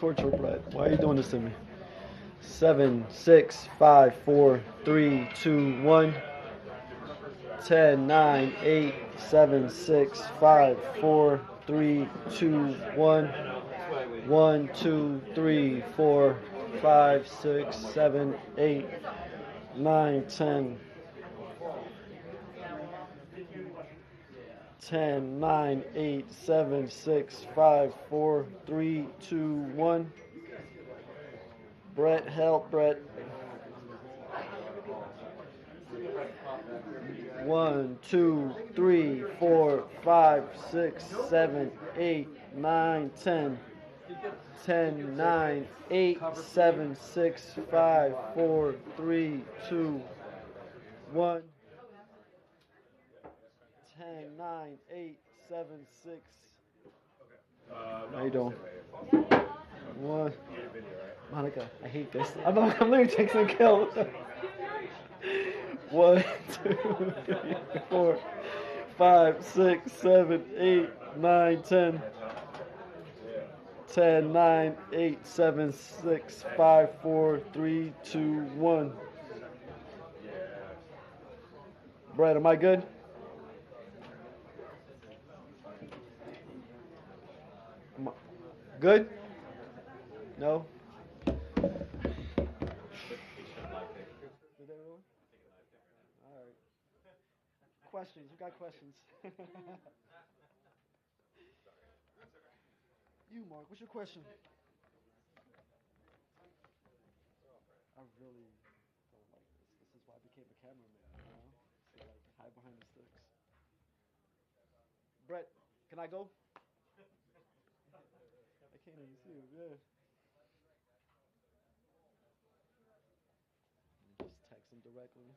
Torture, Brett. Why are you doing this to me? 7, 6, 5, 4, 3, 2, 1. 10, 9, 8, 7, 6, 5, 4, 3, 2, 1. 1, 2, 3, 4, 5, 6, 7, 8, 9, 10. 10, 9, 8, 7, 6, 5, 4, 3, 2, 1. Brett, help, Brett. 1, 2, 3, 4, 5, 6, 7, 8, 9, 10. 10, 9, 8, 7, 6, 5, 4, 3, 2, 1. 10, 9, 8, 7, 6. How you doing? What? Monica, I hate this. I'm literally texting kill. 1, 2, 3, 4, 5, 6, 7, 8, 9, 10. 10, 9, 8, 7, 6, 5, 4, 3, 2, 1. Brett, am I good? Good? No? Did they really? Alright. Questions. Who got questions? You, Mark, what's your question? I really don't like this. This is why I became a cameraman, you know? So, like, hide behind the sticks. Brett, can I go? I can't even see him, yeah. Just text him directly.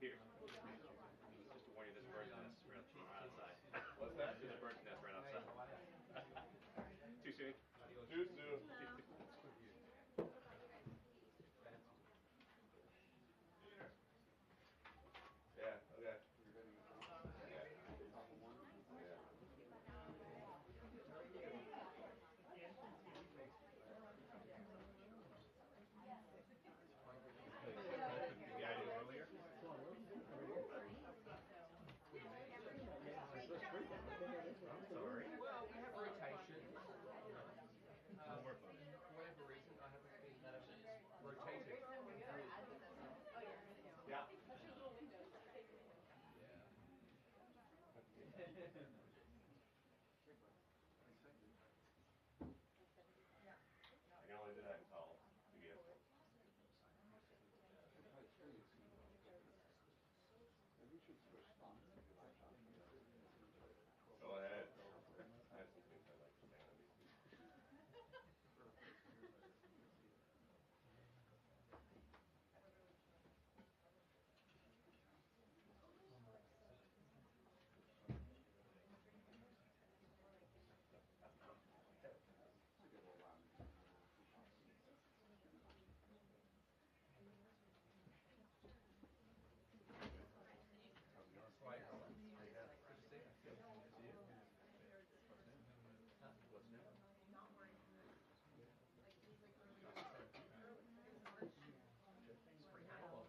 Here. Just to warn you, there's a bird's nest right outside. What's that? There's a bird's nest right outside. Too soon? Too soon. Yeah, okay. Earlier? I'm sorry. Well, we have rotation. I'll work on it. For whatever reason, I haven't been rotated. Yeah. I can only do that in call. Go ahead. I have some things I'd like to say on these. Right. Good to see you. What's new? Spring analog.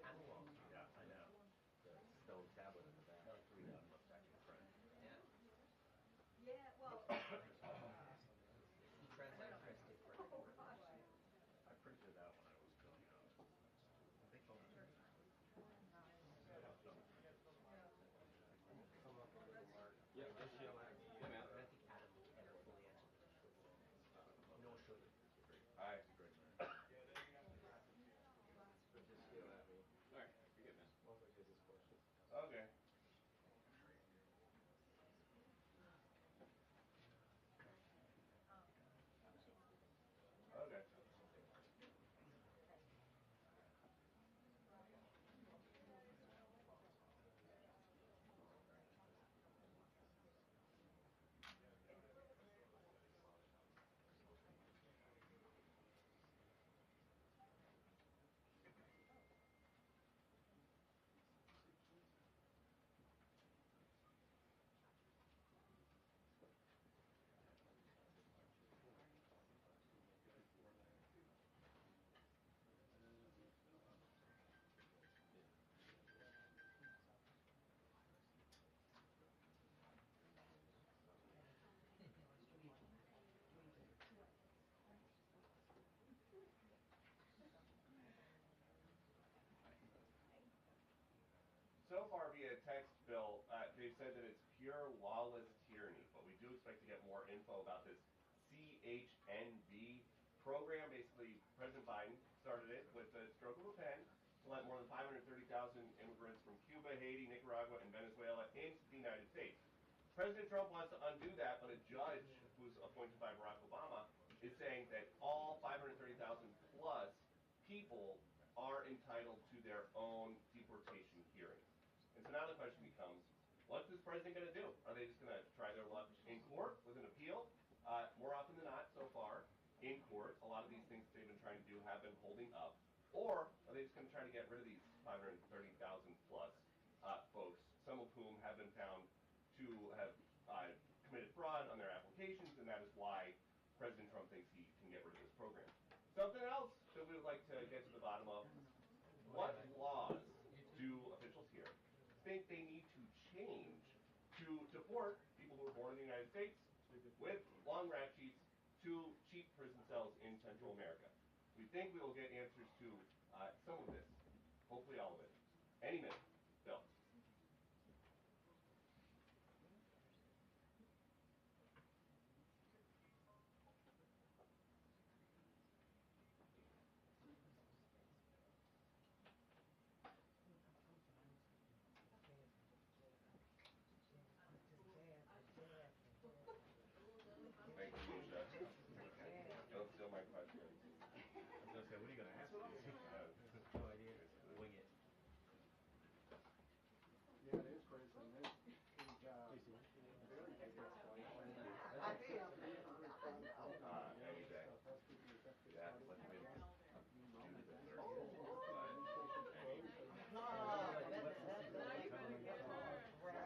Analog. Yeah, I know. The stone tablet in the back. We got much back in front. Yeah. Yeah, well. You translate Christy for I printed that when I was going out. I think I'll Yeah, just yell at me. Yeah, man. I think Adam fully answered this. No sugar. All right. great man. All right, you're good, man. Okay. Okay. So far via text, Bill, they've said that it's pure lawless tyranny, but we do expect to get more info about this CHNV program. Basically, President Biden started it with the stroke of a pen to let more than 530,000 immigrants from Cuba, Haiti, Nicaragua, and Venezuela into the United States. President Trump wants to undo that, but a judge who's appointed by Barack Obama is saying that all 530,000 plus people are entitled to their own deportation hearings. And so now the question becomes, what's this president going to do? Are they just going to try their luck in court with an appeal? More often than not, so far, in court, a lot of these things that they've been trying to do have been holding up. Or are they just going to try to get rid of these 530,000 plus folks, some of whom have been found to have committed fraud on their implications, and that is why President Trump thinks he can get rid of this program. Something else that we would like to get to the bottom of: what laws do officials here think they need to change to deport people who were born in the United States with long rap sheets to cheap prison cells in Central America? We think we will get answers to some of this, hopefully all of it. Any minute. Bill. Thank you, Misha. Don't steal my question. I was gonna say, what are you gonna ask? No idea. Wing it. Yeah, it is, Chris, and this is very big escalation. Any day. Yeah, let me do the dessert.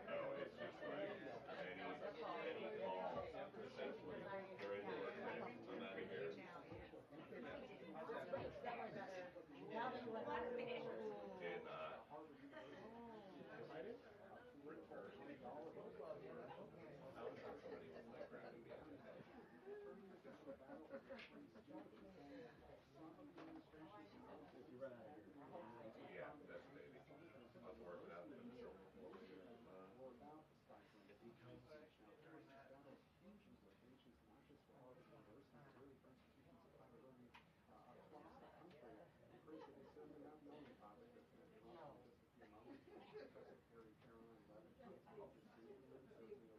No, it's just like any call, essentially, during the work day, I'm out of here. Yeah, that's maybe. I was working out the Karoline,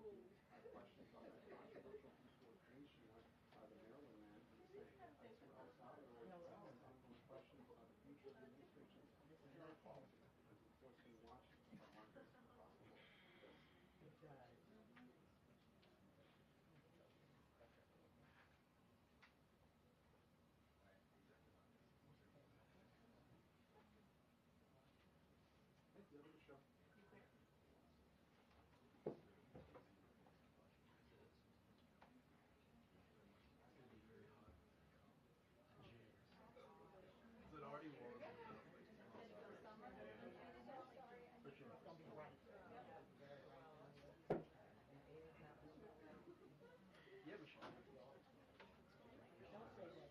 Leavitt, questions on that controversial deportation of the Maryland man who was sent to El Salvador, questions on the future of the administration's security policy, as of course in Washington, Marcus possible. It does. The other show. Is it already warm? Yeah, I know. Don't say that.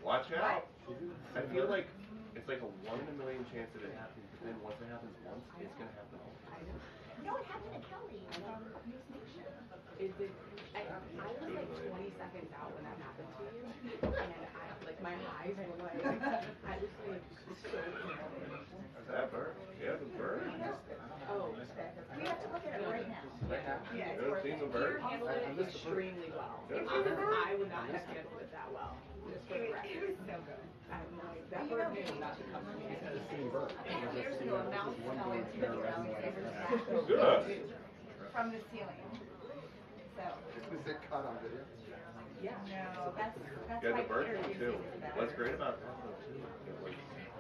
Watch out! I feel like it's like a 1 in a million chance that it happens, but then once it happens once, it's gonna happen all the time. No, it happened to Kelly from News Nation. I was like 20 seconds out when that happened to you, and my eyes were like, I was like so excited. Is that bird? Yeah, the bird. Oh, we have to look at it right now. Yeah, it's You worth seen it. the bird? You handled it extremely well. I would not have handled it that well. Just for the record. It was so good. I'm like, that bird knew not to come to me. Years ago, a mouse fell into the ground Good. from the ceiling. So. Is it caught on video? Yeah. No, that's Yeah, why the bird Peter thing gives too. you that. What's great about that though too, it was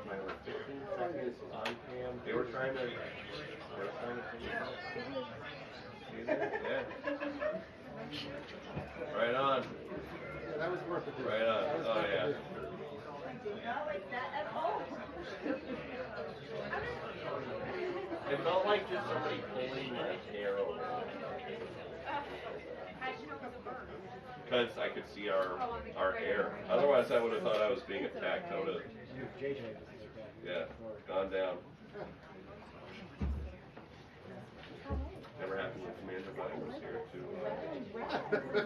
my like 15 seconds on cam. They were trying to figure it out. See that? Yeah. Right on. Yeah, that was worth it. Right on. Oh yeah. I did not like that at all. It felt like just somebody pulling my hair over. How'd you know it was a bird? Because I could see our hair. Otherwise, I would have thought I was being attacked. I would have, yeah, gone down. Never happened when Commander Buddy was here too.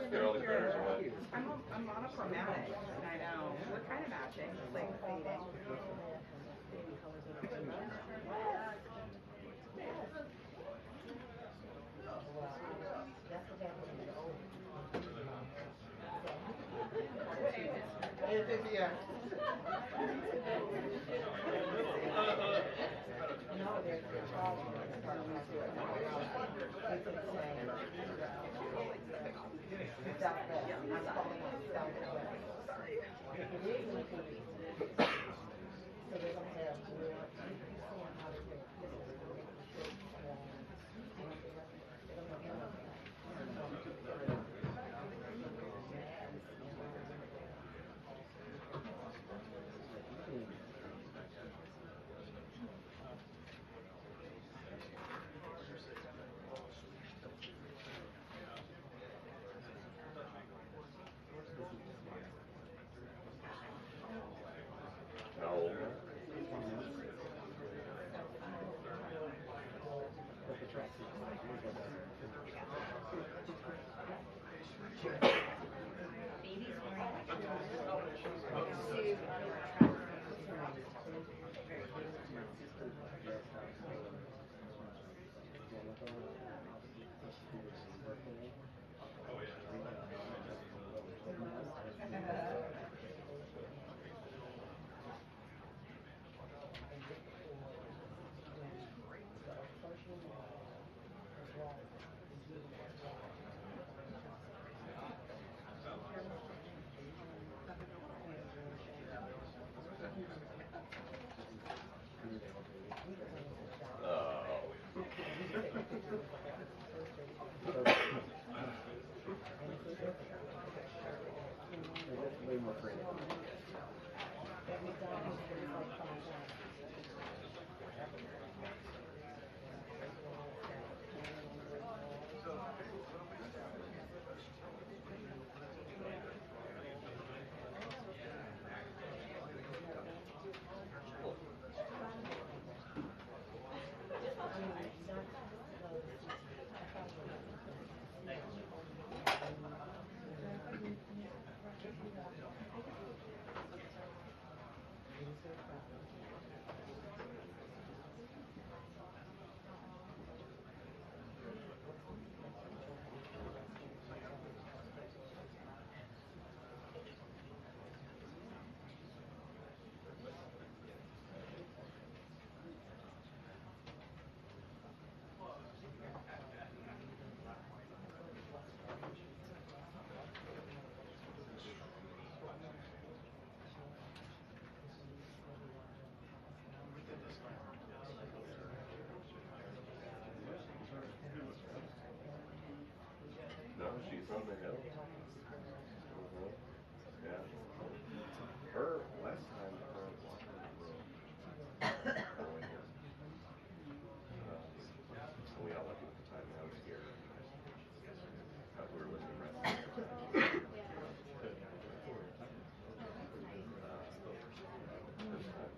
They're all the critters away. I'm monochromatic, and I know. We're kind of matching, like fading. How old? No, she's on the hill. Yeah. Her last time her walking the room. We got lucky with the timing. I was here. We were listening to rest.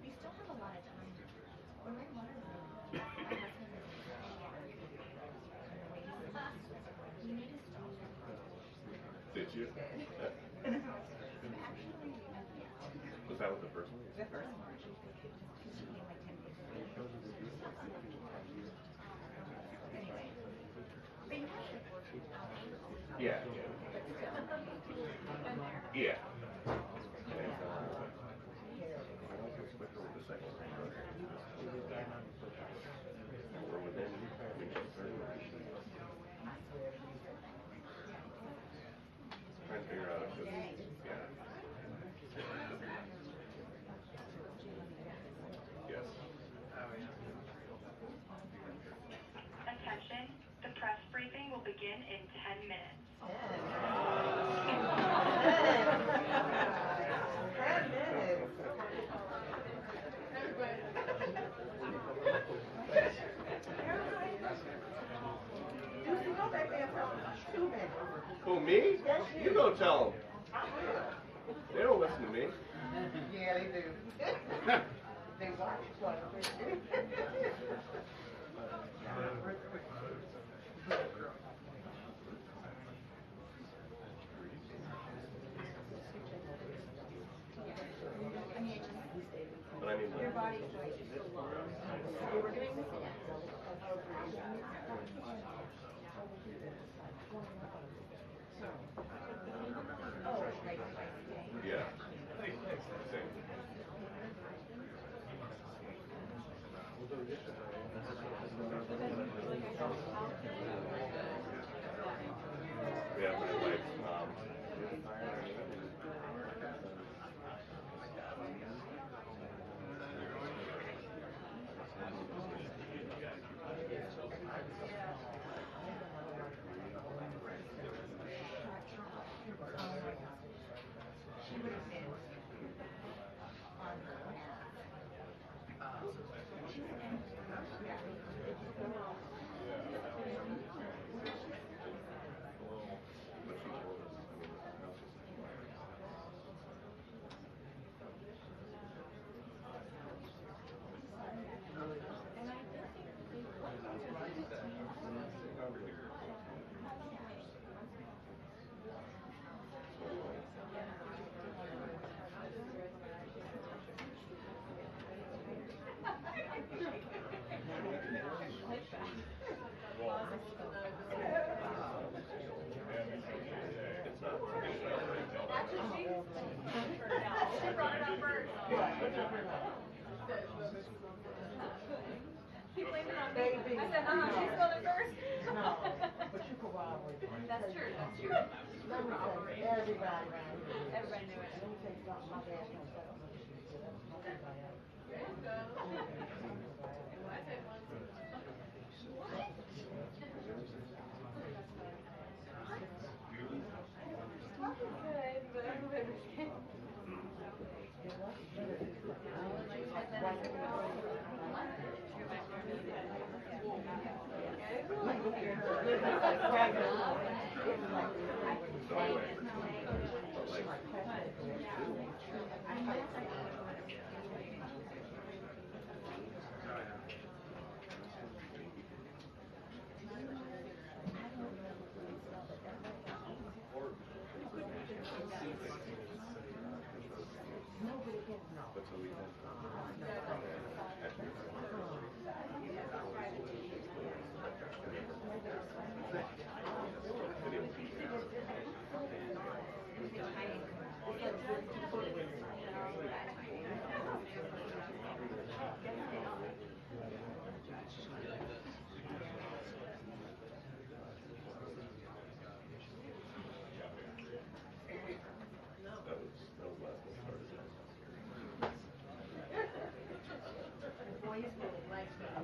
We still have a lot of time. When my mother we need to stop. Did you? Was that with the first one? The first one. Yeah. Yeah. We're within, trying to figure out if this, yeah. Yes. Attention, the press briefing will begin in 10 minutes. 10 minutes. Who, me? You go tell them. They don't listen to me. Yeah, they do. They watch what? Your body's like just so long. We were doing this again. Oh, right. Yeah. Yeah, but anyway, He blamed it on me. I said, she spelled it first. No, but you corroborate. That's true, that's true. Everybody around here. Everybody knew it. Let me tell you something, my dad don't set up much shit. Nobody else.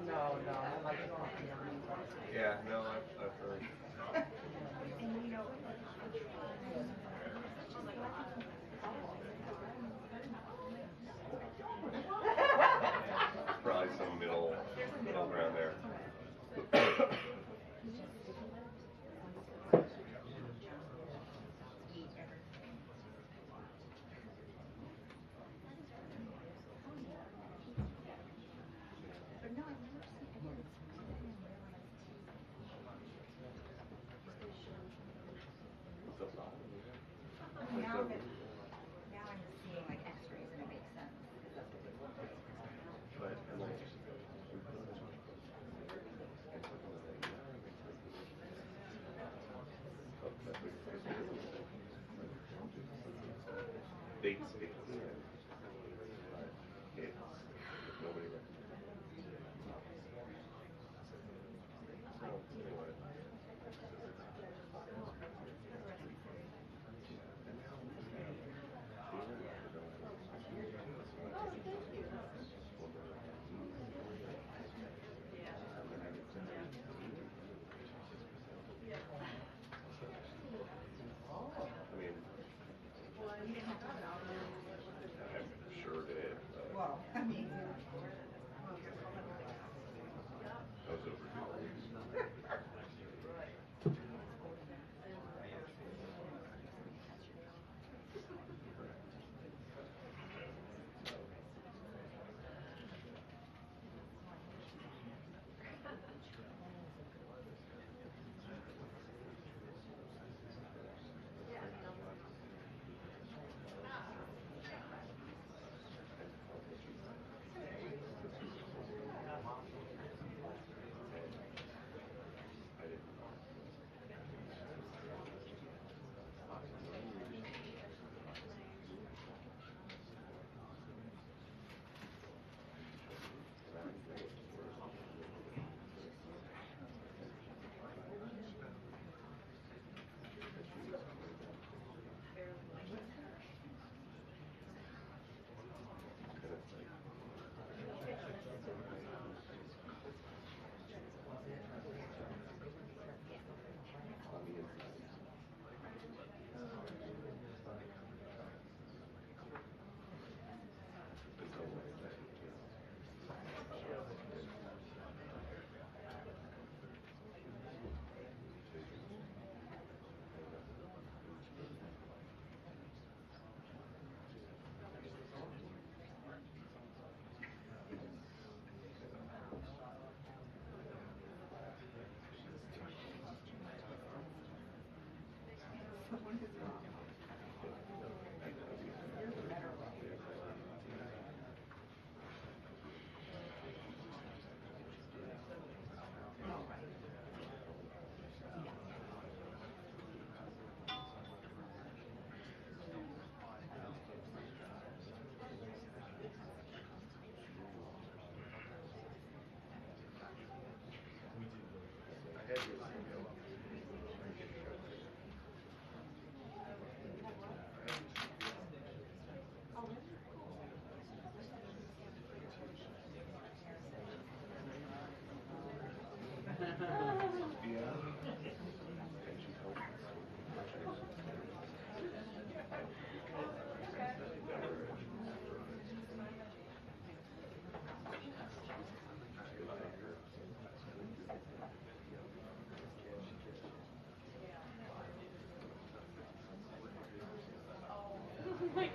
No, I like talking. yeah, no, I've heard. Probably some middle ground there. Now I'm just seeing like x-rays and it makes sense. Dates, nobody Sorry.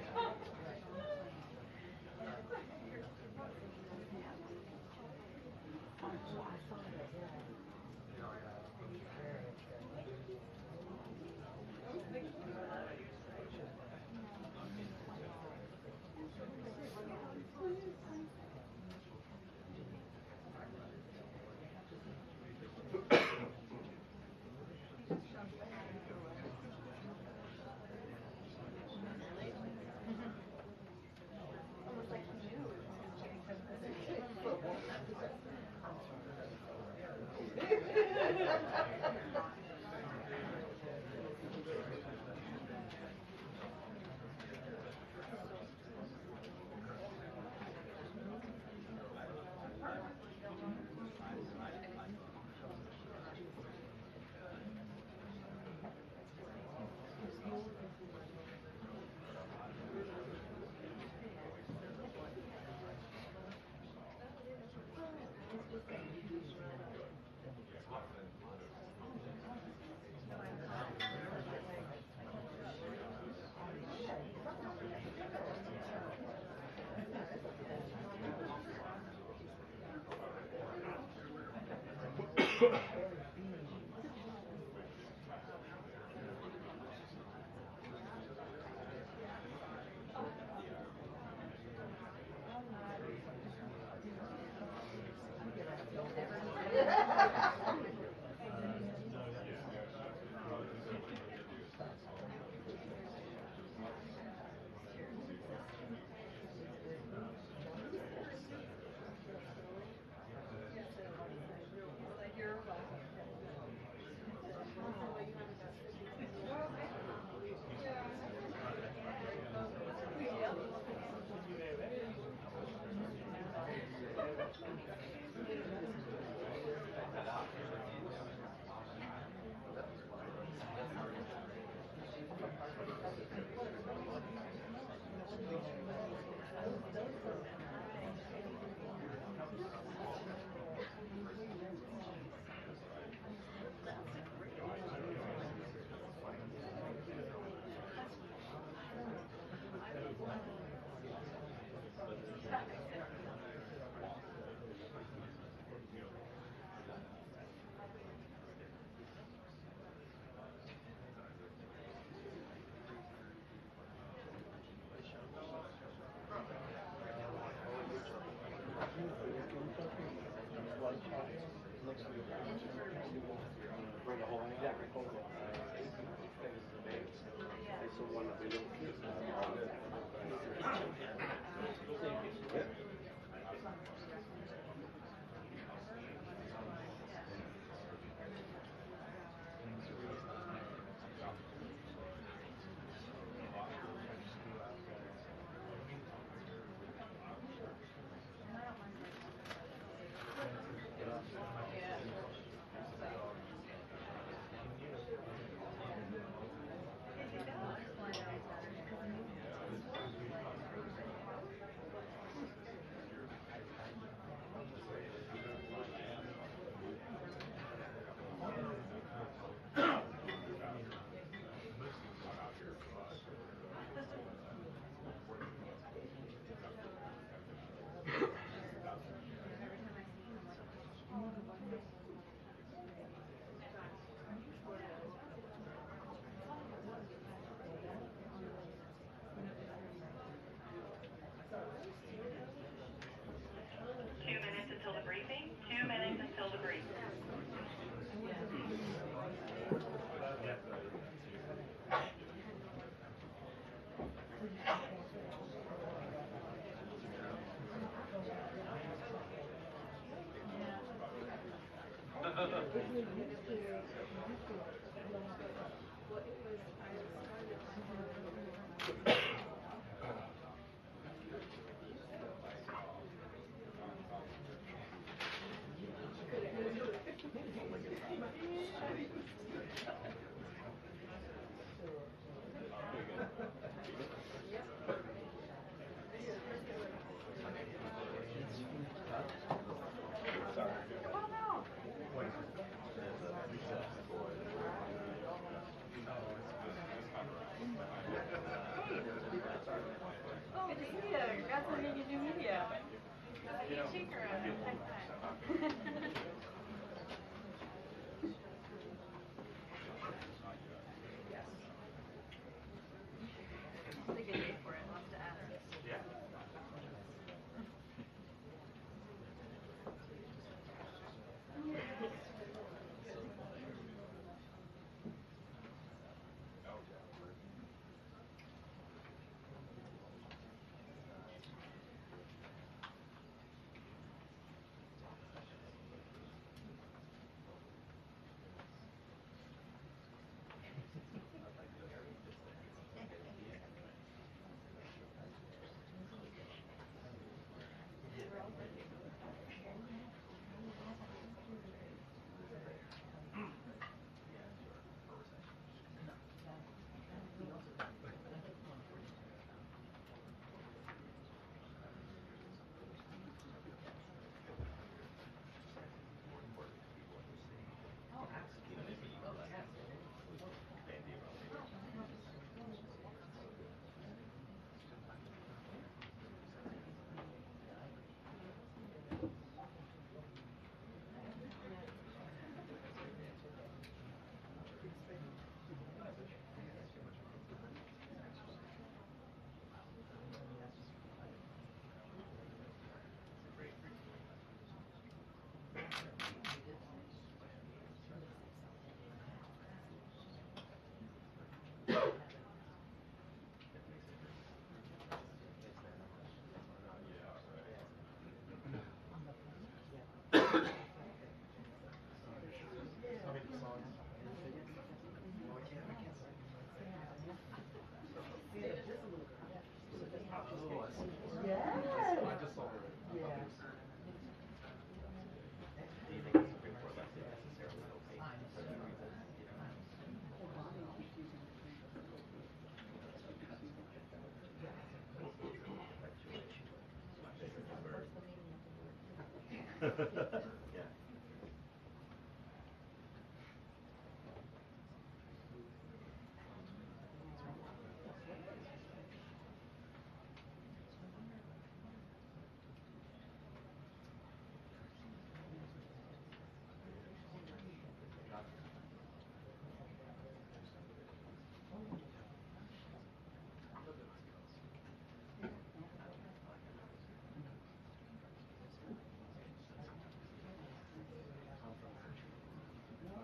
Yeah.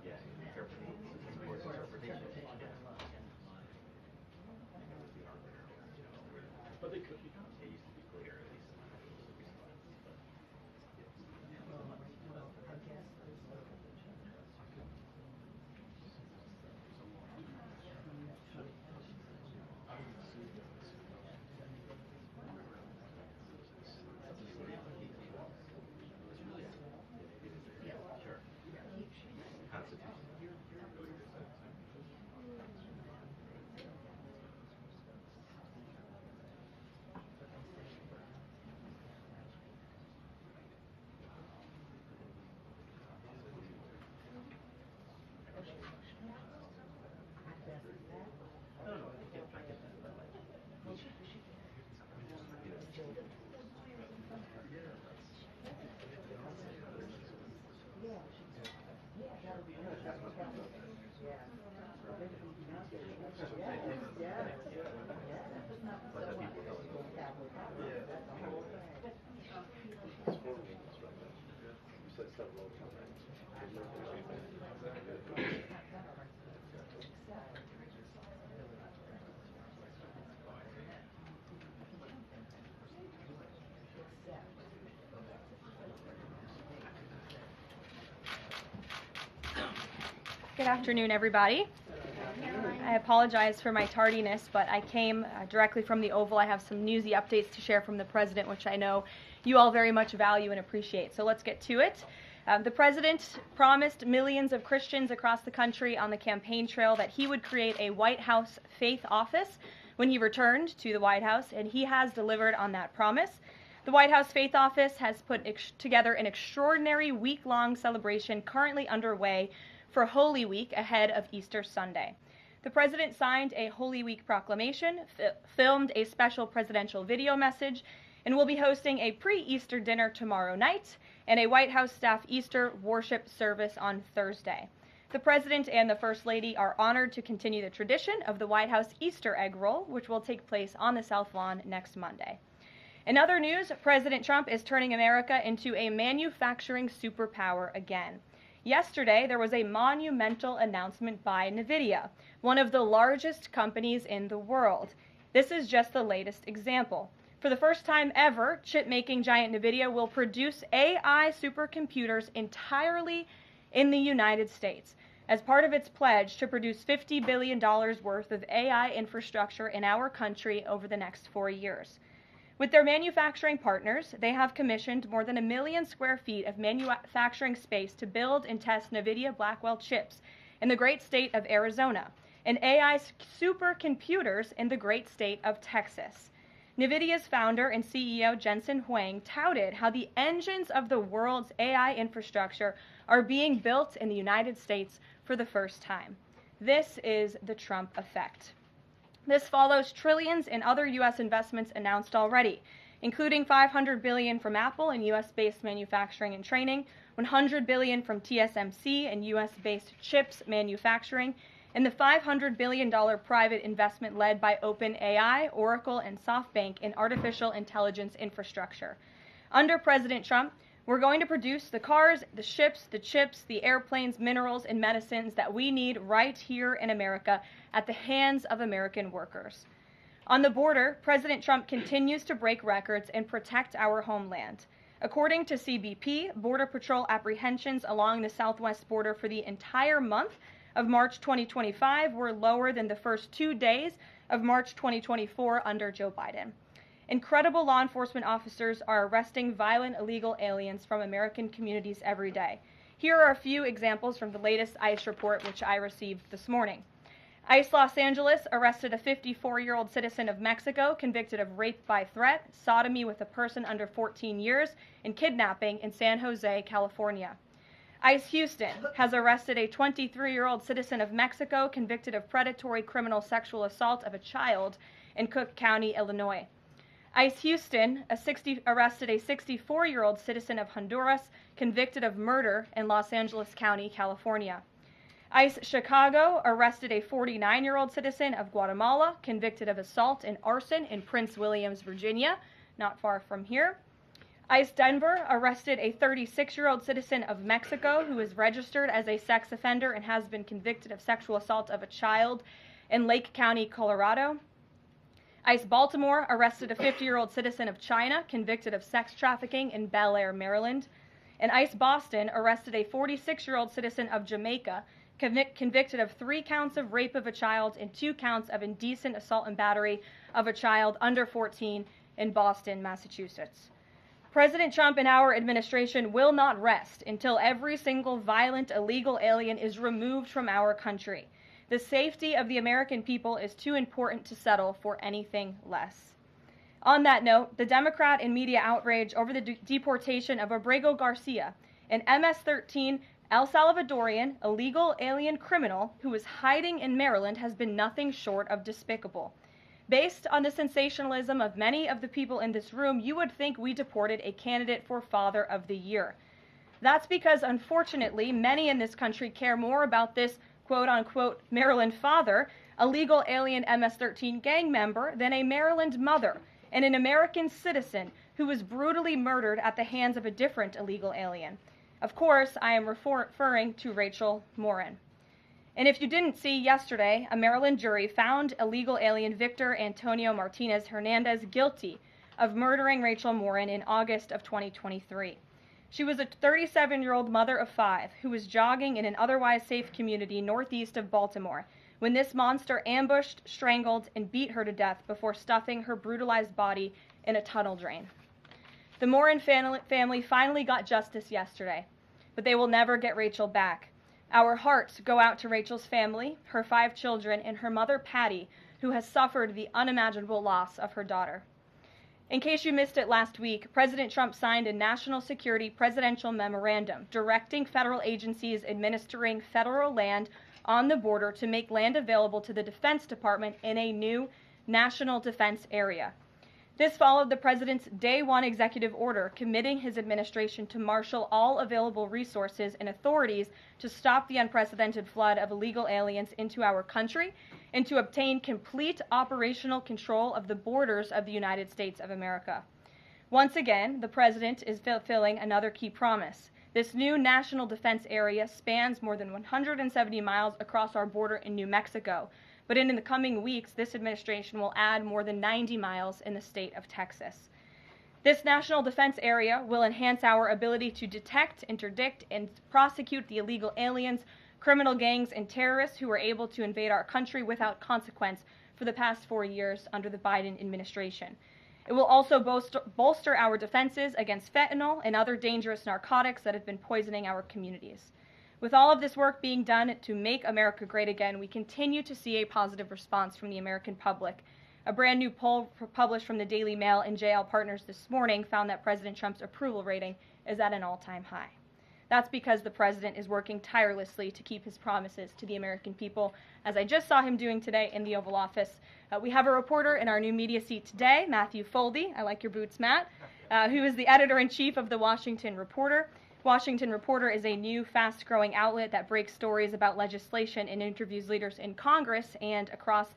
Yeah, interpretation. But they could become. It used to be clear, at least in my response. But sure. Constitution. No, I get that, but like, Good afternoon, everybody. I apologize for my tardiness, but I came directly from the Oval. I have some newsy updates to share from the President, which I know you all very much value and appreciate. So let's get to it. The President promised millions of Christians across the country on the campaign trail that he would create a White House faith office when he returned to the White House, and he has delivered on that promise. The White House Faith Office has put together an extraordinary week-long celebration currently underway for Holy Week ahead of Easter Sunday. The President signed a Holy Week proclamation, filmed a special presidential video message, and will be hosting a pre-Easter dinner tomorrow night and a White House staff Easter worship service on Thursday. The President and the First Lady are honored to continue the tradition of the White House Easter egg roll, which will take place on the South Lawn next Monday. In other news, President Trump is turning America into a manufacturing superpower again. Yesterday, there was a monumental announcement by NVIDIA, one of the largest companies in the world. This is just the latest example. For the first time ever, chip-making giant NVIDIA will produce AI supercomputers entirely in the United States as part of its pledge to produce $50 billion worth of AI infrastructure in our country over the next 4 years. With their manufacturing partners, they have commissioned more than 1 million square feet of manufacturing space to build and test NVIDIA Blackwell chips in the great state of Arizona and AI supercomputers in the great state of Texas. NVIDIA's founder and CEO Jensen Huang touted how the engines of the world's AI infrastructure are being built in the United States for the first time. This is the Trump effect. This follows trillions in other U.S. investments announced already, including $500 billion from Apple in U.S.-based manufacturing and training, $100 billion from TSMC and U.S.-based chips manufacturing, and the $500 billion private investment led by OpenAI, Oracle, and SoftBank in artificial intelligence infrastructure. Under President Trump, we're going to produce the cars, the ships, the chips, the airplanes, minerals, and medicines that we need right here in America at the hands of American workers. On the border, President Trump continues to break records and protect our homeland. According to CBP, Border Patrol apprehensions along the southwest border for the entire month of March 2025 were lower than the first 2 days of March 2024 under Joe Biden. Incredible law enforcement officers are arresting violent illegal aliens from American communities every day. Here are a few examples from the latest ICE report, which I received this morning. ICE Los Angeles arrested a 54-year-old citizen of Mexico convicted of rape by threat, sodomy with a person under 14 years, and kidnapping in San Jose, California. ICE Houston has arrested a 23-year-old citizen of Mexico convicted of predatory criminal sexual assault of a child in Cook County, Illinois. ICE Houston arrested a 64-year-old citizen of Honduras convicted of murder in Los Angeles County, California. ICE Chicago arrested a 49-year-old citizen of Guatemala convicted of assault and arson in Prince Williams, Virginia, not far from here. ICE Denver arrested a 36-year-old citizen of Mexico who is registered as a sex offender and has been convicted of sexual assault of a child in Lake County, Colorado. ICE Baltimore arrested a 50-year-old citizen of China convicted of sex trafficking in Bel Air, Maryland. And ICE Boston arrested a 46-year-old citizen of Jamaica convicted of 3 counts of rape of a child and 2 counts of indecent assault and battery of a child under 14 in Boston, Massachusetts. President Trump and our administration will not rest until every single violent illegal alien is removed from our country. The safety of the American people is too important to settle for anything less. On that note, the Democrat and media outrage over the deportation of Abrego Garcia, an MS-13 El Salvadorian illegal alien criminal who is hiding in Maryland, has been nothing short of despicable. Based on the sensationalism of many of the people in this room, you would think we deported a candidate for Father of the Year. That's because, unfortunately, many in this country care more about this quote-unquote Maryland father, a legal alien MS-13 gang member, than a Maryland mother and an American citizen who was brutally murdered at the hands of a different illegal alien. Of course, I am referring to Rachel Morin. And if you didn't see, yesterday, a Maryland jury found illegal alien Victor Antonio Martinez Hernandez guilty of murdering Rachel Morin in August of 2023. She was a 37-year-old mother of 5 who was jogging in an otherwise safe community northeast of Baltimore when this monster ambushed, strangled, and beat her to death before stuffing her brutalized body in a tunnel drain. The Morin family finally got justice yesterday, but they will never get Rachel back. Our hearts go out to Rachel's family, her 5 children, and her mother, Patty, who has suffered the unimaginable loss of her daughter. In case you missed it last week, President Trump signed a national security presidential memorandum directing federal agencies administering federal land on the border to make land available to the Defense Department in a new national defense area. This followed the president's Day 1 executive order committing his administration to marshal all available resources and authorities to stop the unprecedented flood of illegal aliens into our country and to obtain complete operational control of the borders of the United States of America. Once again, the president is fulfilling another key promise. This new national defense area spans more than 170 miles across our border in New Mexico, but in the coming weeks, this administration will add more than 90 miles in the state of Texas. This national defense area will enhance our ability to detect, interdict, and prosecute the illegal aliens, criminal gangs, and terrorists who were able to invade our country without consequence for the past 4 years under the Biden administration. It will also bolster our defenses against fentanyl and other dangerous narcotics that have been poisoning our communities. With all of this work being done to make America great again, we continue to see a positive response from the American public. A brand new poll published from the Daily Mail and JL Partners this morning found that President Trump's approval rating is at an all-time high. That's because the president is working tirelessly to keep his promises to the American people, as I just saw him doing today in the Oval Office. We have a reporter in our new media seat today, Matthew Foldy. I like your boots, Matt, who is the editor-in-chief of the Washington Reporter. Washington Reporter is a new, fast-growing outlet that breaks stories about legislation and interviews leaders in Congress and across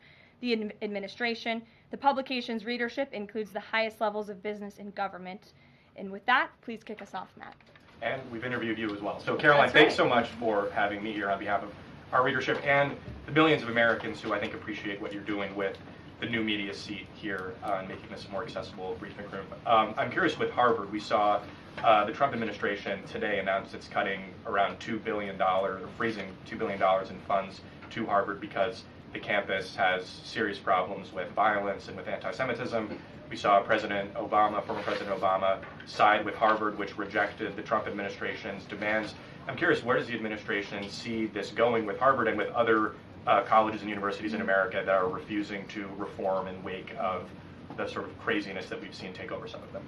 the administration. The publication's readership includes the highest levels of business and government. And with that, please kick us off, Matt. And we've interviewed you as well. So Karoline, thanks so much for having me here on behalf of our readership and the millions of Americans who I think appreciate what you're doing with the new media seat here and making this a more accessible briefing room. I'm curious with Harvard, we saw the Trump administration today announce it's cutting around $2 billion, or freezing $2 billion in funds to Harvard because the campus has serious problems with violence and with anti-Semitism. We saw former President Obama, side with Harvard, which rejected the Trump administration's demands. I'm curious, where does the administration see this going with Harvard and with other colleges and universities in America that are refusing to reform in wake of the sort of craziness that we've seen take over some of them?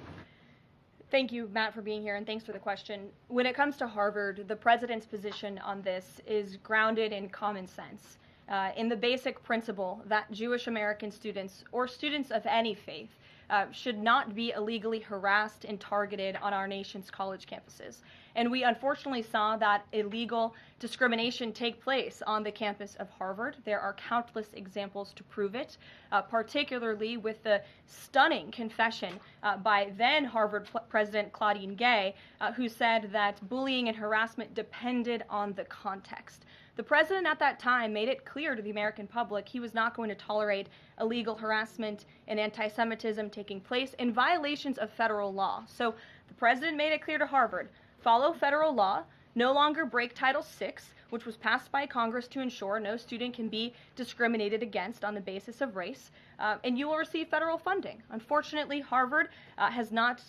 Thank you, Matt, for being here, and thanks for the question. When it comes to Harvard, the president's position on this is grounded in common sense, in the basic principle that Jewish American students, or students of any faith, should not be illegally harassed and targeted on our nation's college campuses. And we unfortunately saw that illegal discrimination take place on the campus of Harvard. There are countless examples to prove it, particularly with the stunning confession by then Harvard President Claudine Gay, who said that bullying and harassment depended on the context. The president at that time made it clear to the American public he was not going to tolerate illegal harassment and anti-Semitism taking place in violations of federal law. So the president made it clear to Harvard, follow federal law, no longer break Title VI, which was passed by Congress to ensure no student can be discriminated against on the basis of race, and you will receive federal funding. Unfortunately, Harvard has not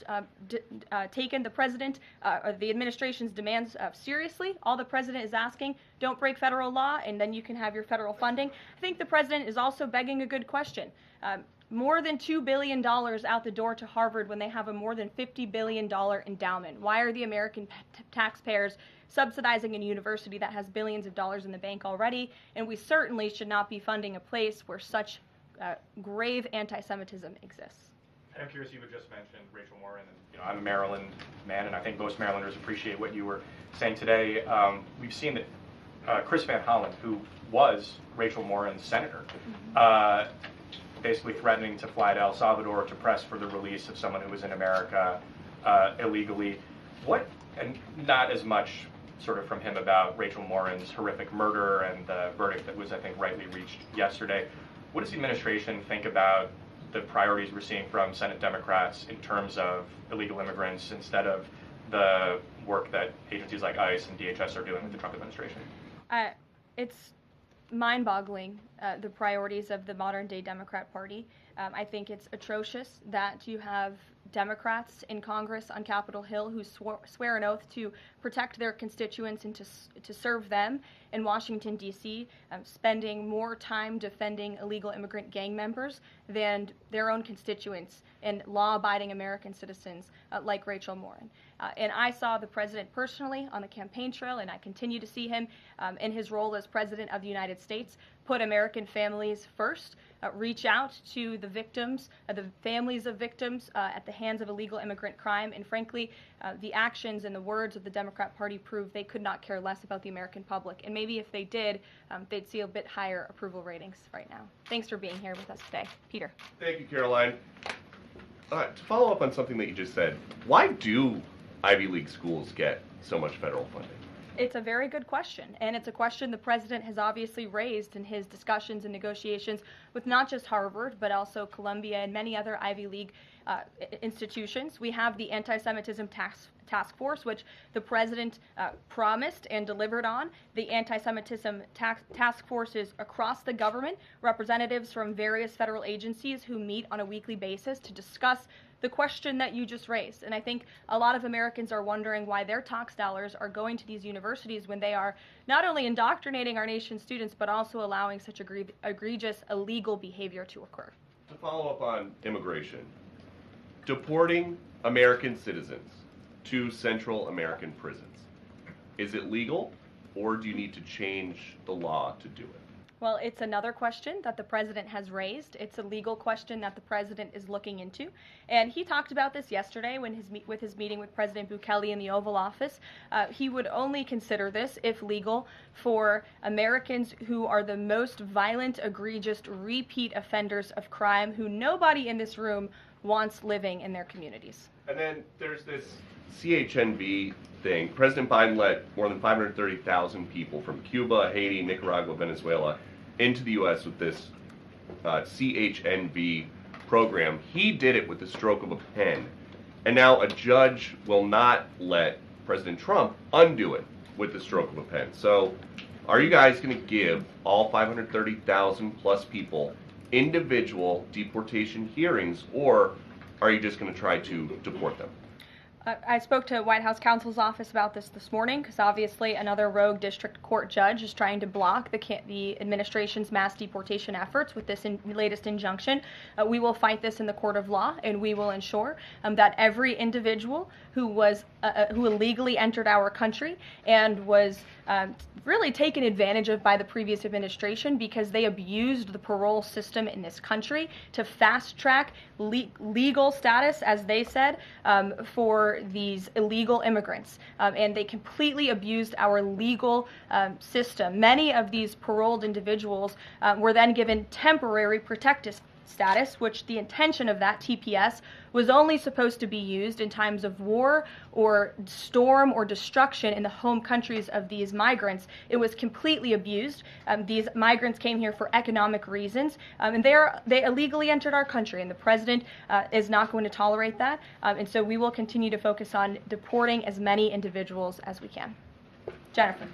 taken the president or the administration's demands seriously. All the president is asking, don't break federal law, and then you can have your federal funding. I think the president is also begging a good question. More than $2 billion out the door to Harvard when they have a more than $50 billion endowment. Why are the American taxpayers subsidizing a university that has billions of dollars in the bank already? And we certainly should not be funding a place where such grave anti-Semitism exists. And I'm curious, you had just mentioned Rachel Morin, and I'm a Maryland man, and I think most Marylanders appreciate what you were saying today. We've seen that Chris Van Hollen, who was Rachel Morin's senator, basically threatening to fly to El Salvador to press for the release of someone who was in America illegally. And not as much sort of from him about Rachel Morin's horrific murder and the verdict that was, I think, rightly reached yesterday. What does the administration think about the priorities we're seeing from Senate Democrats in terms of illegal immigrants instead of the work that agencies like ICE and DHS are doing with the Trump administration? It's mind-boggling, the priorities of the modern-day Democrat Party. I think it's atrocious that you have Democrats in Congress on Capitol Hill who swear an oath to protect their constituents and to serve them in Washington, D.C., spending more time defending illegal immigrant gang members than their own constituents and law-abiding American citizens like Rachel Morin. And I saw the president personally on the campaign trail, and I continue to see him in his role as president of the United States, put American families first, reach out to the victims, the families of victims at the hands of illegal immigrant crime, and frankly, the actions and the words of the Democrat Party prove they could not care less about the American public. And maybe if they did, they'd see a bit higher approval ratings right now. Thanks for being here with us today. Peter. Thank you, Karoline. To follow up on something that you just said, why do Ivy League schools get so much federal funding? It's a very good question, and it's a question the president has obviously raised in his discussions and negotiations with not just Harvard, but also Columbia and many other Ivy League institutions. We have the anti-Semitism task force, which the president promised and delivered on. The anti-Semitism task forces across the government, representatives from various federal agencies who meet on a weekly basis to discuss the question that you just raised. And I think a lot of Americans are wondering why their tax dollars are going to these universities when they are not only indoctrinating our nation's students, but also allowing such egregious illegal behavior to occur. To follow up on immigration, deporting American citizens to Central American prisons, is it legal, or do you need to change the law to do it? Well, it's another question that the president has raised. It's a legal question that the president is looking into. And he talked about this yesterday when with his meeting with President Bukele in the Oval Office. He would only consider this, if legal, for Americans who are the most violent, egregious, repeat offenders of crime who nobody in this room wants living in their communities. And then there's this CHNV thing. President Biden let more than 530,000 people from Cuba, Haiti, Nicaragua, Venezuela into the U.S. with this CHNV program. He did it with the stroke of a pen. And now a judge will not let President Trump undo it with the stroke of a pen. So are you guys going to give all 530,000 plus people individual deportation hearings, or are you just going to try to deport them? I spoke to White House counsel's office about this morning because obviously another rogue district court judge is trying to block the administration's mass deportation efforts with this latest injunction. We will fight this in the court of law, and we will ensure that every individual who illegally entered our country and was really taken advantage of by the previous administration because they abused the parole system in this country to fast track legal status, as they said, for these illegal immigrants. And they completely abused our legal system. Many of these paroled individuals were then given temporary protective status, which the intention of that TPS was only supposed to be used in times of war or storm or destruction in the home countries of these migrants. It was completely abused. These migrants came here for economic reasons, and they illegally entered our country, and the president is not going to tolerate that. And so we will continue to focus on deporting as many individuals as we can. Jennifer.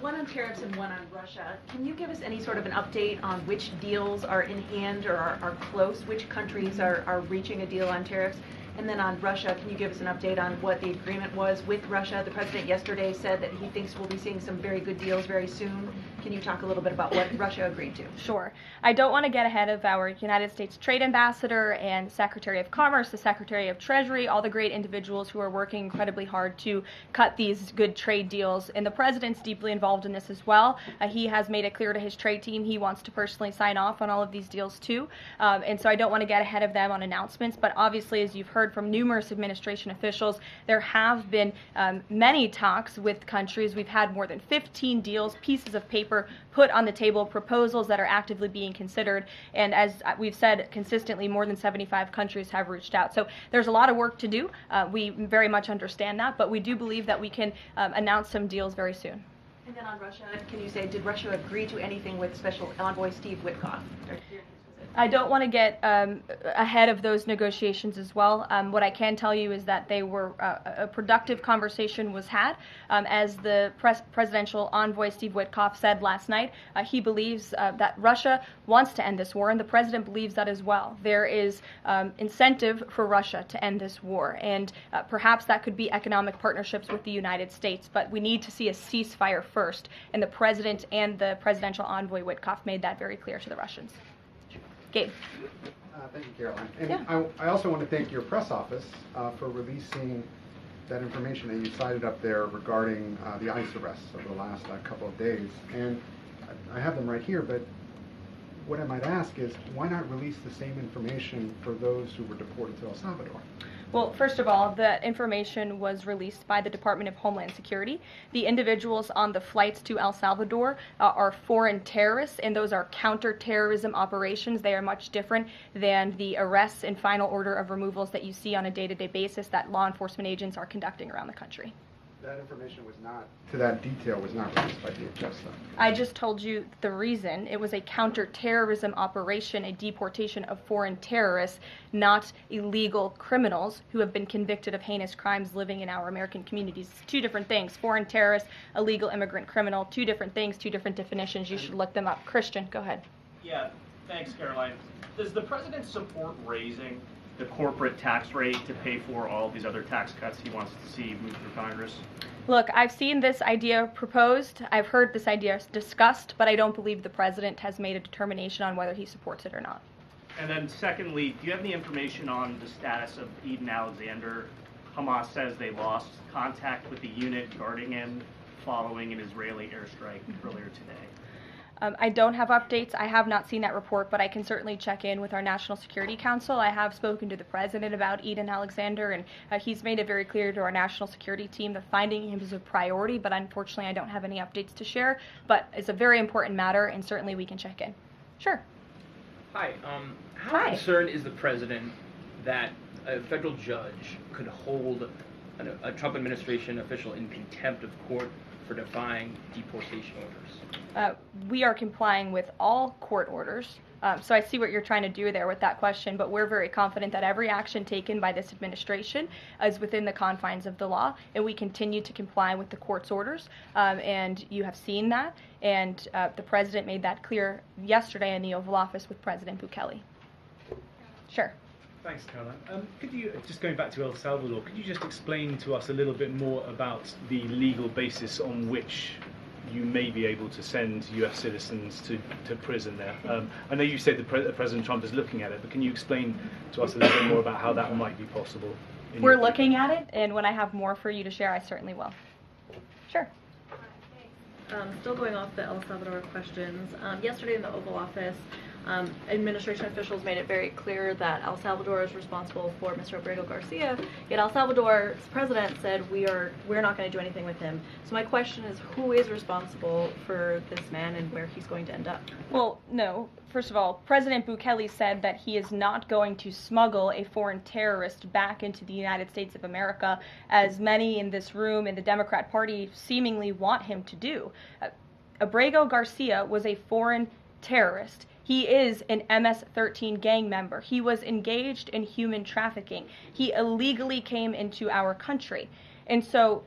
One on tariffs and one on Russia. Can you give us any sort of an update on which deals are in hand or are close? Which countries are reaching a deal on tariffs? And then on Russia, can you give us an update on what the agreement was with Russia? The president yesterday said that he thinks we'll be seeing some very good deals very soon. Can you talk a little bit about what Russia agreed to? Sure. I don't want to get ahead of our United States Trade Ambassador and Secretary of Commerce, the Secretary of Treasury, all the great individuals who are working incredibly hard to cut these good trade deals. And the president's deeply involved in this as well. He has made it clear to his trade team he wants to personally sign off on all of these deals too. And so I don't want to get ahead of them on announcements. But obviously, as you've heard from numerous administration officials, there have been many talks with countries. We've had more than 15 deals, pieces of paper put on the table, proposals that are actively being considered. And as we've said consistently, more than 75 countries have reached out. So there's a lot of work to do. We very much understand that, but we do believe that we can announce some deals very soon. And then on Russia, can you say, did Russia agree to anything with Special Envoy Steve Witkoff? I don't want to get ahead of those negotiations as well. What I can tell you is that they were a productive conversation was had. As the presidential envoy Steve Witkoff said last night, he believes that Russia wants to end this war, and the president believes that as well. There is incentive for Russia to end this war, and perhaps that could be economic partnerships with the United States, but we need to see a ceasefire first, and the president and the presidential envoy Witkoff made that very clear to the Russians. Gabe. Thank you, Karoline. And Yeah. I also want to thank your press office for releasing that information that you cited up there regarding the ICE arrests over the last couple of days. And I have them right here, but what I might ask is, why not release the same information for those who were deported to El Salvador? Well, first of all, that information was released by the Department of Homeland Security. The individuals on the flights to El Salvador are foreign terrorists, and those are counterterrorism operations. They are much different than the arrests and final order of removals that you see on a day-to-day basis that law enforcement agents are conducting around the country. That information was not, to that detail, was not released by DHS, though. I just told you the reason. It was a counterterrorism operation, a deportation of foreign terrorists, not illegal criminals who have been convicted of heinous crimes living in our American communities. It's two different things. Foreign terrorist, illegal immigrant criminal, two different things, two different definitions. You should look them up. Christian, go ahead. Yeah, thanks, Caroline. Does the president support raising the corporate tax rate to pay for all these other tax cuts he wants to see move through Congress? Look, I've seen this idea proposed, I've heard this idea discussed, but I don't believe the president has made a determination on whether he supports it or not. And then secondly, do you have any information on the status of Eden Alexander? Hamas says they lost contact with the unit guarding him following an Israeli airstrike earlier today. I don't have updates. I have not seen that report, but I can certainly check in with our National Security Council. I have spoken to the president about Eden Alexander, and he's made it very clear to our national security team that finding him is a priority, but unfortunately I don't have any updates to share. But it's a very important matter, and certainly we can check in. Sure. Hi. How concerned is the president that a federal judge could hold a Trump administration official in contempt of court for defying deportation orders? We are complying with all court orders. So I see what you're trying to do there with that question, but we're very confident that every action taken by this administration is within the confines of the law, and we continue to comply with the court's orders. And you have seen that, and the president made that clear yesterday in the Oval Office with President Bukele. Sure. Thanks, Caroline. Could you, just going back to El Salvador, could you just explain to us a little bit more about the legal basis on which you may be able to send US citizens to prison there? I know you said that President Trump is looking at it, but can you explain to us a little bit more about how that might be possible? We're looking at it, and when I have more for you to share, I certainly will. Sure. Still going off the El Salvador questions, yesterday in the Oval Office, administration officials made it very clear that El Salvador is responsible for Mr. Abrego Garcia, yet El Salvador's president said we're not going to do anything with him. So my question is, who is responsible for this man and where he's going to end up? Well, no. First of all, President Bukele said that he is not going to smuggle a foreign terrorist back into the United States of America, as many in this room in the Democrat Party seemingly want him to do. Abrego Garcia was a foreign terrorist. He is an MS-13 gang member. He was engaged in human trafficking. He illegally came into our country. And so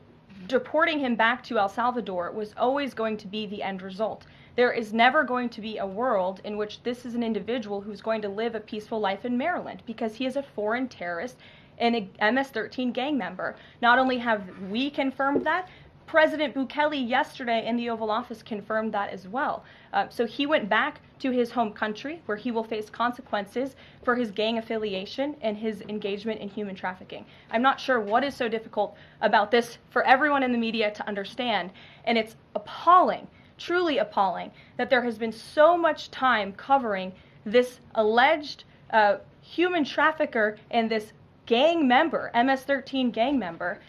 deporting him back to El Salvador was always going to be the end result. There is never going to be a world in which this is an individual who's going to live a peaceful life in Maryland, because he is a foreign terrorist and a MS-13 gang member. Not only have we confirmed that, President Bukele yesterday in the Oval Office confirmed that as well. So he went back to his home country, where he will face consequences for his gang affiliation and his engagement in human trafficking. I'm not sure what is so difficult about this for everyone in the media to understand, and it's appalling, truly appalling, that there has been so much time covering this alleged human trafficker and this gang member, MS-13 gang member.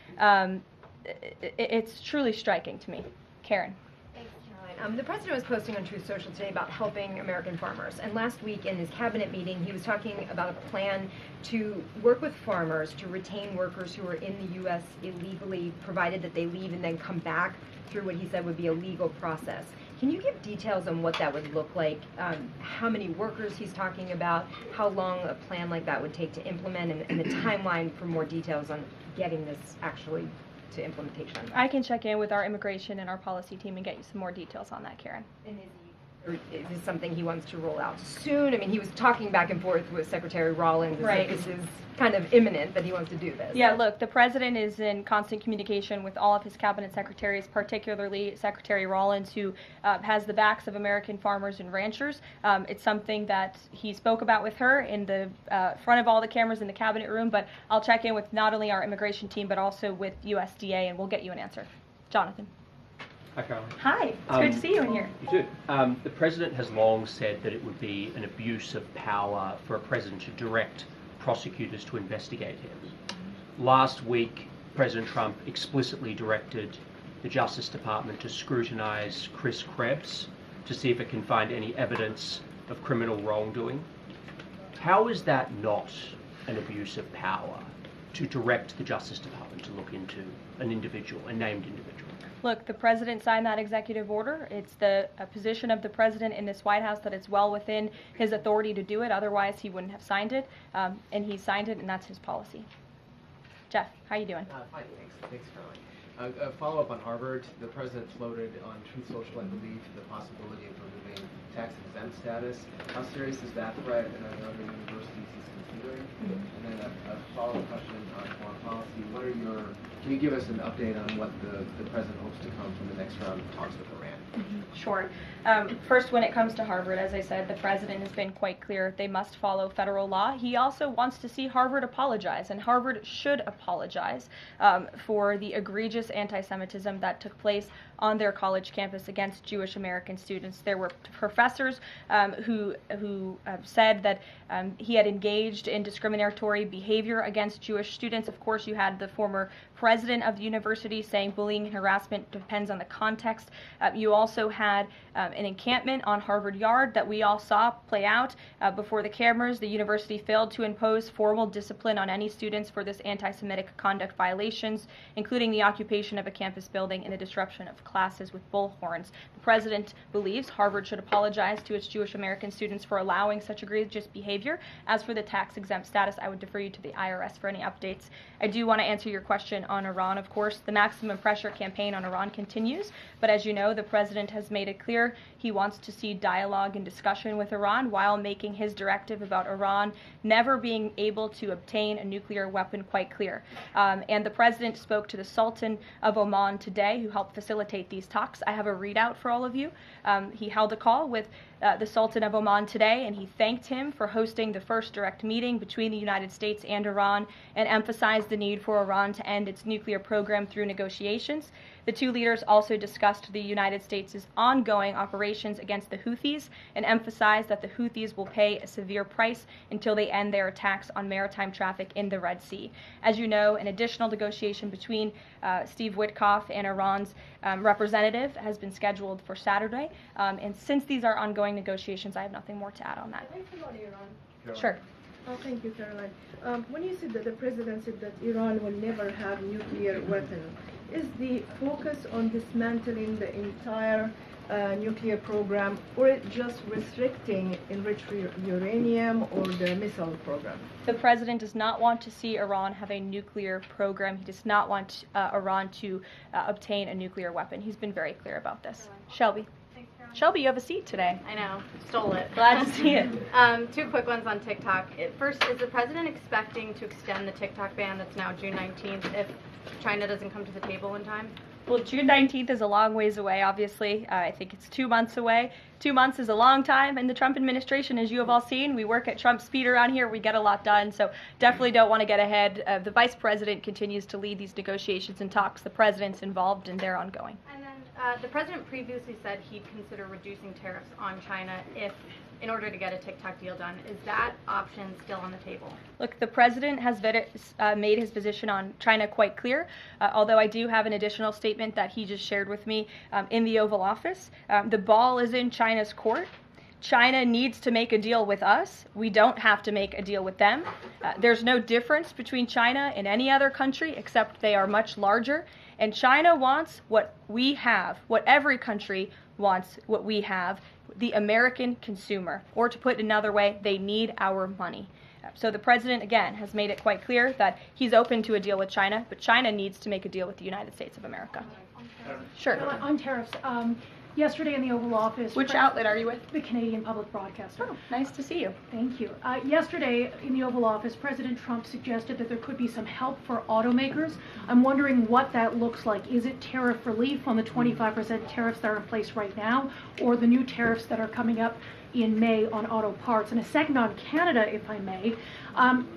It's truly striking to me. Karen. Thanks, Caroline. The president was posting on Truth Social today about helping American farmers. And last week in his cabinet meeting, he was talking about a plan to work with farmers to retain workers who are in the U.S. illegally, provided that they leave and then come back through what he said would be a legal process. Can you give details on what that would look like, how many workers he's talking about, how long a plan like that would take to implement, and the timeline for more details on getting this actually to implementation? I can check in with our immigration and our policy team and get you some more details on that, Karen. And is this something he wants to roll out soon? I mean, he was talking back and forth with Secretary Rollins. Right. This is kind of imminent that he wants to do this. Yeah, look, the president is in constant communication with all of his cabinet secretaries, particularly Secretary Rollins, who has the backs of American farmers and ranchers. It's something that he spoke about with her in the front of all the cameras in the cabinet room, but I'll check in with not only our immigration team, but also with USDA, and we'll get you an answer. Jonathan. Hi, Caroline. Hi, it's great to see you in here. You too. The president has long said that it would be an abuse of power for a president to direct prosecutors to investigate him. Last week, President Trump explicitly directed the Justice Department to scrutinize Chris Krebs to see if it can find any evidence of criminal wrongdoing. How is that not an abuse of power to direct the Justice Department to look into an individual, a named individual? Look, the president signed that executive order. It's the position of the president in this White House that it's well within his authority to do it. Otherwise, he wouldn't have signed it, and he signed it, and that's his policy. Jeff, how you doing? Fine, thanks, Karoline. A follow-up on Harvard. The president floated on Truth Social, I believe, the possibility of removing tax-exempt status. How serious is that threat, and are there other universities he's considering? And then a follow-up question on foreign policy. Can you give us an update on what the president hopes to come from the next round of talks with Iran? Sure. First, when it comes to Harvard, as I said, the president has been quite clear. They must follow federal law. He also wants to see Harvard apologize, and Harvard should apologize for the egregious anti-Semitism that took place on their college campus against Jewish American students. There were professors who said that he had engaged in discriminatory behavior against Jewish students. Of course, you had the former president of the university saying bullying and harassment depends on the context. You also had an encampment on Harvard Yard that we all saw play out before the cameras. The university failed to impose formal discipline on any students for this anti-Semitic conduct violations, including the occupation of a campus building and the disruption of classes with bullhorns. The president believes Harvard should apologize to its Jewish American students for allowing such egregious behavior. As for the tax-exempt status, I would defer you to the IRS for any updates. I do want to answer your question on Iran, of course. The maximum pressure campaign on Iran continues, but as you know, the president has made it clear he wants to see dialogue and discussion with Iran while making his directive about Iran never being able to obtain a nuclear weapon quite clear. And the president spoke to the Sultan of Oman today, who helped facilitate these talks. I have a readout for all of you. He held a call with the Sultan of Oman today, and he thanked him for hosting the first direct meeting between the United States and Iran and emphasized the need for Iran to end its nuclear program through negotiations. The two leaders also discussed the United States' ongoing operations against the Houthis and emphasized that the Houthis will pay a severe price until they end their attacks on maritime traffic in the Red Sea. As you know, an additional negotiation between Steve Witkoff and Iran's representative has been scheduled for Saturday. And since these are ongoing negotiations, I have nothing more to add on that. Thanks about Iran. Sure. Oh, thank you, Karoline. When you said that the president said that Iran will never have nuclear weapon, is the focus on dismantling the entire nuclear program, or it just restricting enriched uranium or the missile program? The president does not want to see Iran have a nuclear program. He does not want Iran to obtain a nuclear weapon. He's been very clear about this. Shelby. Shelby, you have a seat today. I know. Stole it. Glad to see it. Two quick ones on TikTok. First, is the president expecting to extend the TikTok ban that's now June 19th if China doesn't come to the table in time? Well, June 19th is a long ways away, obviously. I think it's 2 months away. 2 months is a long time, and the Trump administration, as you have all seen, we work at Trump speed around here. We get a lot done, so definitely don't want to get ahead. The vice president continues to lead these negotiations and talks. The president's involved, and they're ongoing. And then the president previously said he'd consider reducing tariffs on China in order to get a TikTok deal done. Is that option still on the table? Look, the president has made his position on China quite clear, although I do have an additional statement that he just shared with me in the Oval Office. The ball is in China's court. China needs to make a deal with us. We don't have to make a deal with them. There's no difference between China and any other country except they are much larger. And China wants what we have, what every country wants, what we have, the American consumer. Or to put it another way, they need our money. So the president, again, has made it quite clear that he's open to a deal with China, but China needs to make a deal with the United States of America. Sure. On tariffs, yesterday in the Oval Office... Which outlet are you with? The Canadian Public Broadcaster. Oh, nice to see you. Thank you. Yesterday in the Oval Office, President Trump suggested that there could be some help for automakers. I'm wondering what that looks like. Is it tariff relief on the 25% tariffs that are in place right now, or the new tariffs that are coming up in May on auto parts? And a second on Canada, if I may.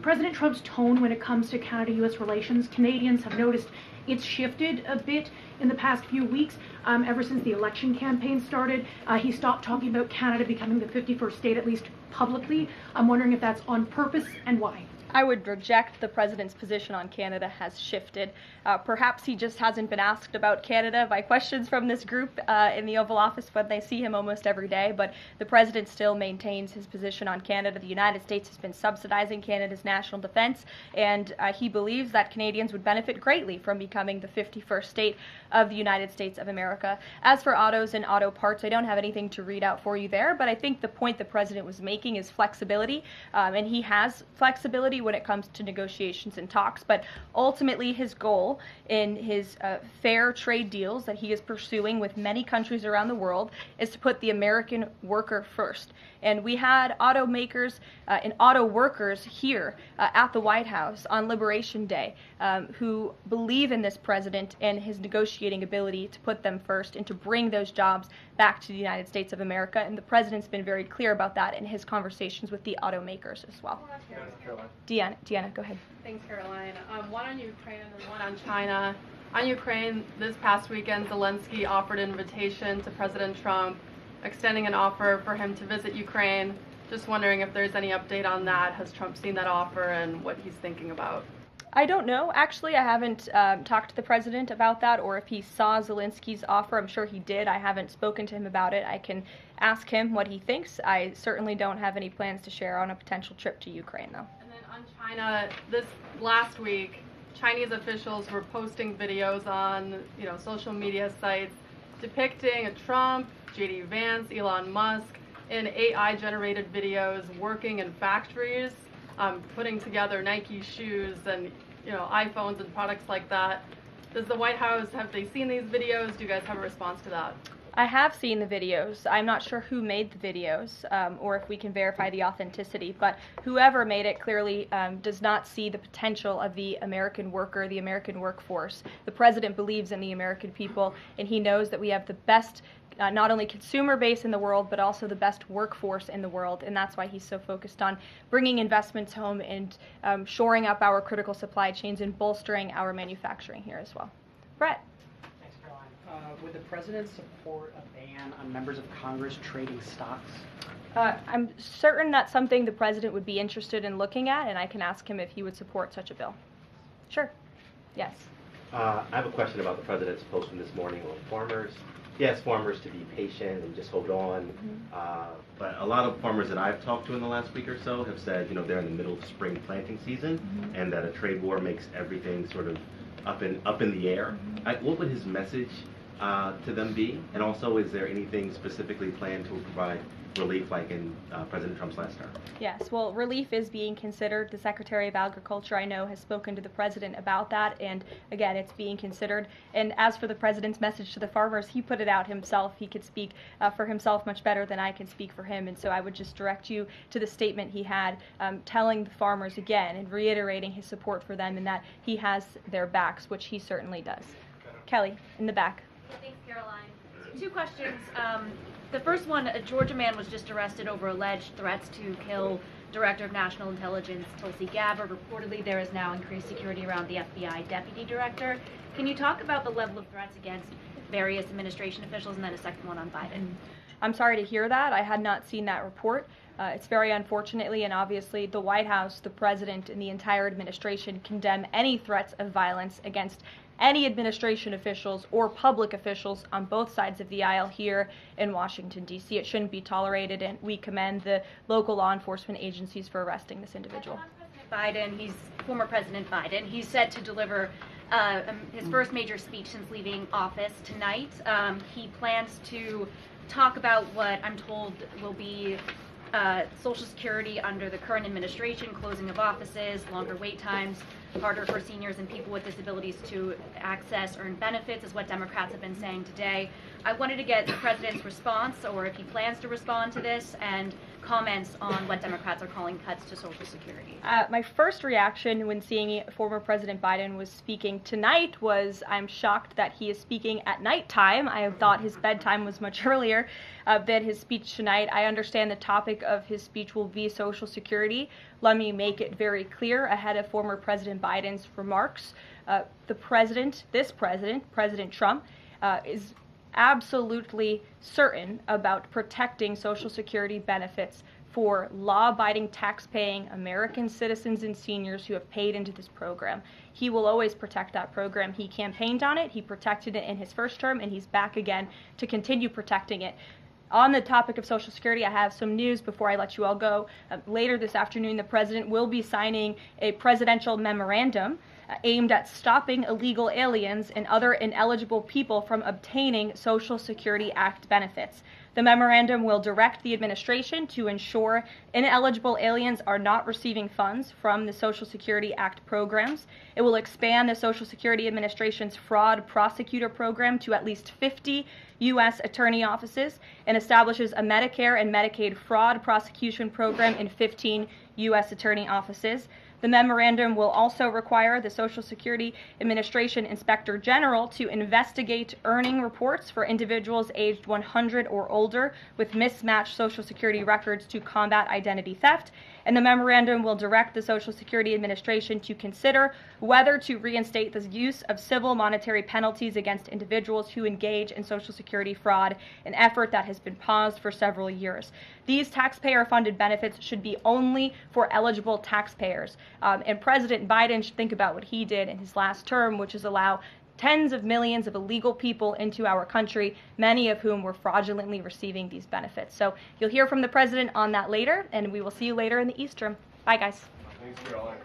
President Trump's tone when it comes to Canada-U.S. relations, Canadians have noticed it's shifted a bit in the past few weeks. Ever since the election campaign started, he stopped talking about Canada becoming the 51st state, at least publicly. I'm wondering if that's on purpose and why. I would reject the president's position on Canada has shifted. Perhaps he just hasn't been asked about Canada by questions from this group in the Oval Office, but they see him almost every day. But the president still maintains his position on Canada. The United States has been subsidizing Canada's national defense, and he believes that Canadians would benefit greatly from becoming the 51st state of the United States of America. As for autos and auto parts, I don't have anything to read out for you there, but I think the point the president was making is flexibility, and he has flexibility when it comes to negotiations and talks, but ultimately his goal in his fair trade deals that he is pursuing with many countries around the world is to put the American worker first. And we had automakers and auto workers here at the White House on Liberation Day who believe in this president and his negotiating ability to put them first and to bring those jobs back to the United States of America. And the president's been very clear about that in his conversations with the automakers as well. Deanna, go ahead. Thanks, Caroline. One on Ukraine and one on China. On Ukraine, this past weekend, Zelensky offered an invitation to President Trump, extending an offer for him to visit Ukraine. Just wondering if there's any update on that. Has Trump seen that offer and what he's thinking about? I don't know. Actually, I haven't talked to the president about that, or if he saw Zelensky's offer. I'm sure he did. I haven't spoken to him about it. I can ask him what he thinks. I certainly don't have any plans to share on a potential trip to Ukraine, though. And then on China, this last week, Chinese officials were posting videos on, social media sites depicting a Trump, J.D. Vance, Elon Musk in AI-generated videos working in factories, putting together Nike shoes and iPhones and products like that. Does the White House, have they seen these videos? Do you guys have a response to that? I have seen the videos. I'm not sure who made the videos or if we can verify the authenticity, but whoever made it clearly does not see the potential of the American worker, the American workforce. The president believes in the American people, and he knows that we have the best not only consumer base in the world, but also the best workforce in the world, and that's why he's so focused on bringing investments home and shoring up our critical supply chains and bolstering our manufacturing here as well. Brett. Thanks, Caroline. Would the president support a ban on members of Congress trading stocks? I'm certain that's something the president would be interested in looking at, and I can ask him if he would support such a bill. Sure. Yes. I have a question about the president's post from this morning on farmers. He asked farmers to be patient and just hold on. But a lot of farmers that I've talked to in the last week or so have said, they're in the middle of spring planting season, and that a trade war makes everything sort of up in the air. What would his message to them be? And also, is there anything specifically planned to provide relief like in President Trump's last term? Yes, well, relief is being considered. The Secretary of Agriculture, I know, has spoken to the president about that, and again, it's being considered. And as for the president's message to the farmers, he put it out himself. He could speak for himself much better than I can speak for him, and so I would just direct you to the statement he had telling the farmers again and reiterating his support for them and that he has their backs, which he certainly does. Kelly, in the back. Thanks, Caroline. 2 questions. The first one, a Georgia man was just arrested over alleged threats to kill Director of National Intelligence Tulsi Gabbard. Reportedly, there is now increased security around the FBI Deputy Director. Can you talk about the level of threats against various administration officials, and then a second one on Biden? I'm sorry to hear that. I had not seen that report. It's very unfortunately, and obviously the White House, the president, and the entire administration condemn any threats of violence against any administration officials or public officials on both sides of the aisle here in Washington, D.C. It shouldn't be tolerated, and we commend the local law enforcement agencies for arresting this individual. Former President Biden, he's set to deliver his first major speech since leaving office tonight. He plans to talk about what I'm told will be Social Security under the current administration, closing of offices, longer wait times, harder for seniors and people with disabilities to access earn benefits, is what Democrats have been saying today. I wanted to get the president's response, or if he plans to respond to this, and comments on what Democrats are calling cuts to Social Security. My first reaction when seeing former President Biden was speaking tonight was I'm shocked that he is speaking at nighttime. I thought his bedtime was much earlier than his speech tonight. I understand the topic of his speech will be Social Security. Let me make it very clear ahead of former President Biden's remarks. President Trump, is absolutely certain about protecting Social Security benefits for law-abiding, tax-paying American citizens and seniors who have paid into this program. He will always protect that program. He campaigned on it, he protected it in his first term, and he's back again to continue protecting it. On the topic of Social Security, I have some news before I let you all go. Later this afternoon, the President will be signing a presidential memorandum aimed at stopping illegal aliens and other ineligible people from obtaining Social Security Act benefits. The memorandum will direct the administration to ensure ineligible aliens are not receiving funds from the Social Security Act programs. It will expand the Social Security Administration's fraud prosecutor program to at least 50 U.S. attorney offices and establishes a Medicare and Medicaid fraud prosecution program in 15 U.S. attorney offices. The memorandum will also require the Social Security Administration Inspector General to investigate earning reports for individuals aged 100 or older with mismatched Social Security records to combat identity theft. And the memorandum will direct the Social Security Administration to consider whether to reinstate the use of civil monetary penalties against individuals who engage in Social Security fraud, an effort that has been paused for several years. These taxpayer-funded benefits should be only for eligible taxpayers. And President Biden should think about what he did in his last term, which is allow tens of millions of illegal people into our country, many of whom were fraudulently receiving these benefits. So you'll hear from the President on that later, and we will see you later in the East term. Bye, guys. Thanks, Caroline.